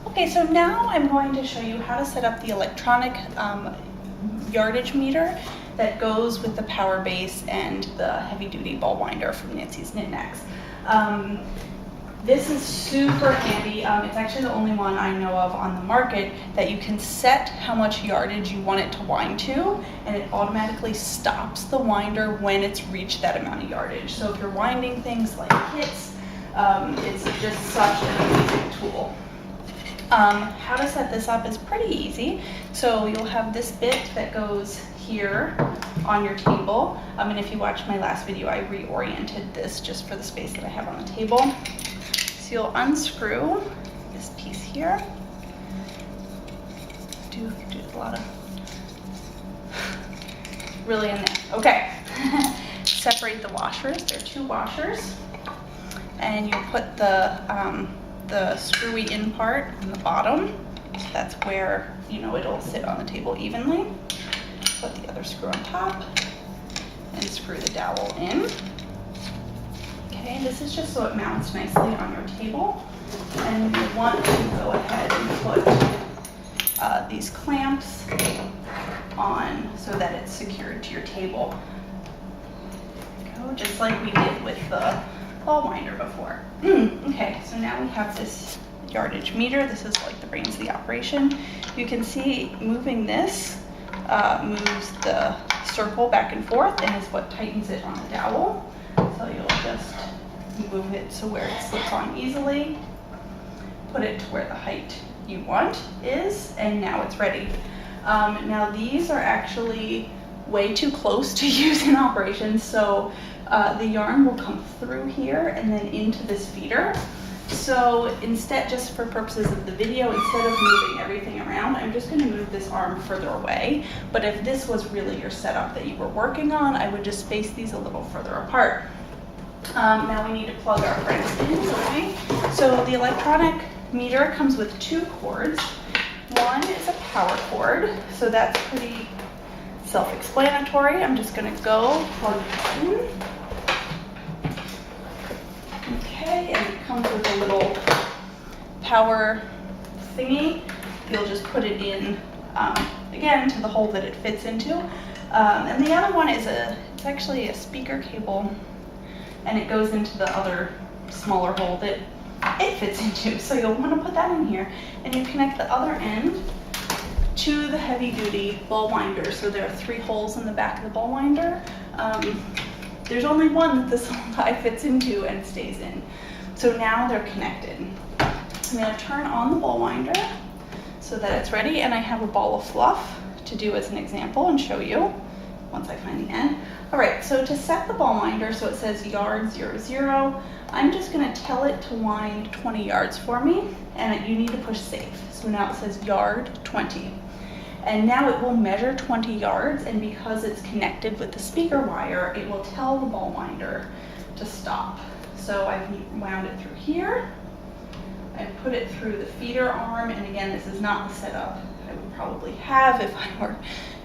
Okay, so now I'm going to show you how to set up the electronic yardage meter that goes with the power base and the heavy-duty ball winder from Nancy's Knit Knacks. This is super handy. It's actually the only one I know of on the market that you can set how much yardage you want it to wind to, and it automatically stops the winder when it's reached that amount of yardage. So if you're winding things like kits, it's just such an amazing tool. How to set this up is pretty easy. So you'll have this bit that goes here on your table. And if you watched my last video, I reoriented this just for the space that I have on the table. So you'll unscrew this piece here. Do a lot of really in there. Okay. Separate the washers. There are two washers, and you put the screwy in part on the bottom. So that's where, you know, it'll sit on the table evenly. Put the other screw on top and screw the dowel in. Okay, this is just so it mounts nicely on your table. And you want to go ahead and put these clamps on so that it's secured to your table. There you go, just like we did with the ball winder before. Okay, so now we have this yardage meter. This is like the brains of the operation. You can see moving this moves the circle back and forth and is what tightens it on the dowel. So you'll just move it so where it slips on easily, put it to where the height you want is, and now it's ready. Now these are actually way too close to use in operation, so the yarn will come through here and then into this feeder. So instead, just for purposes of the video, instead of moving everything around, I'm just going to move this arm further away. But if this was really your setup that you were working on, I would just space these a little further apart. Now we need to plug our friends in. Okay? So the electronic meter comes with two cords. One is a power cord, so that's pretty self-explanatory. I'm just going to go plug this in. Okay, and it comes with a little power thingy. You'll just put it in, again, to the hole that it fits into. And the other one is it's actually a speaker cable, and it goes into the other smaller hole that it fits into. So you'll want to put that in here, and you connect the other end to the heavy-duty ball winder. So there are 3 holes in the back of the ball winder. There's only one that this whole die fits into and stays in. So now they're connected. I'm going to turn on the ball winder so that it's ready, and I have a ball of fluff to do as an example and show you once I find the end. All right, so to set the ball winder, so it says yard 00, I'm just going to tell it to wind 20 yards for me, and you need to push save. So now it says yard 20. And now it will measure 20 yards, and because it's connected with the speaker wire, it will tell the ball winder to stop. So I've wound it through here. I put it through the feeder arm, and again, this is not the setup I would probably have if I were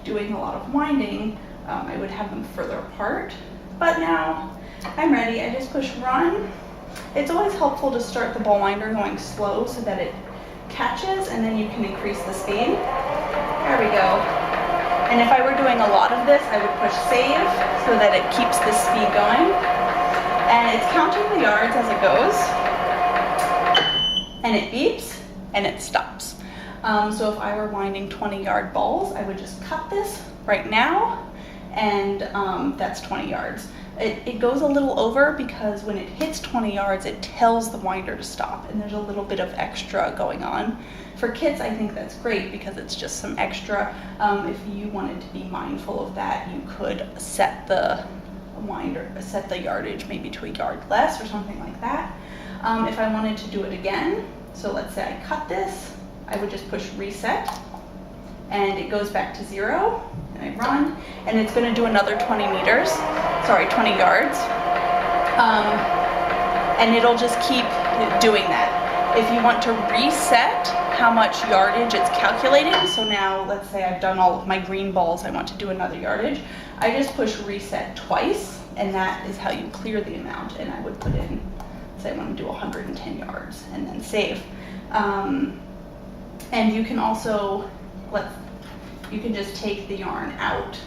doing a lot of winding. I would have them further apart. But now I'm ready. I just push run. It's always helpful to start the ball winder going slow so that it catches, and then you can increase the speed. There we go. And if I were doing a lot of this, I would push save so that it keeps the speed going. And it's counting the yards as it goes. And it beeps and it stops. So if I were winding 20-yard balls, I would just cut this right now, and that's 20 yards. It goes a little over because when it hits 20 yards, it tells the winder to stop, and there's a little bit of extra going on. For kits, I think that's great because it's just some extra. If you wanted to be mindful of that, you could set the yardage maybe to a yard less or something like that. If I wanted to do it again, so let's say I cut this, I would just push reset, and it goes back to 0, and I run, and it's going to do another 20 yards, and it'll just keep doing that. If you want to reset how much yardage it's calculating, so now let's say I've done all of my green balls, I want to do another yardage, I just push reset twice, and that is how you clear the amount. And I would put in, say I want to do 110 yards, and then save. And you can also, you can just take the yarn out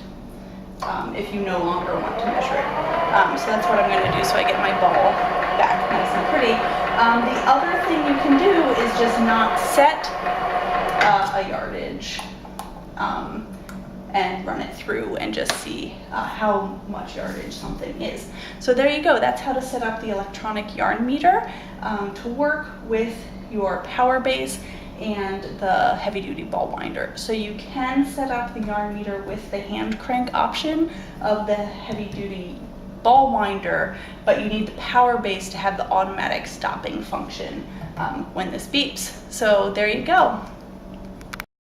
if you no longer want to measure it. So that's what I'm going to do so I get my ball back nice and pretty. The other thing you can do is just not set a yardage and run it through and just see how much yardage something is. So there you go. That's how to set up the electronic yarn meter to work with your power base and the heavy duty ball winder. So you can set up the yarn meter with the hand crank option of the heavy duty ball winder, but you need the power base to have the automatic stopping function when this beeps. So there you go.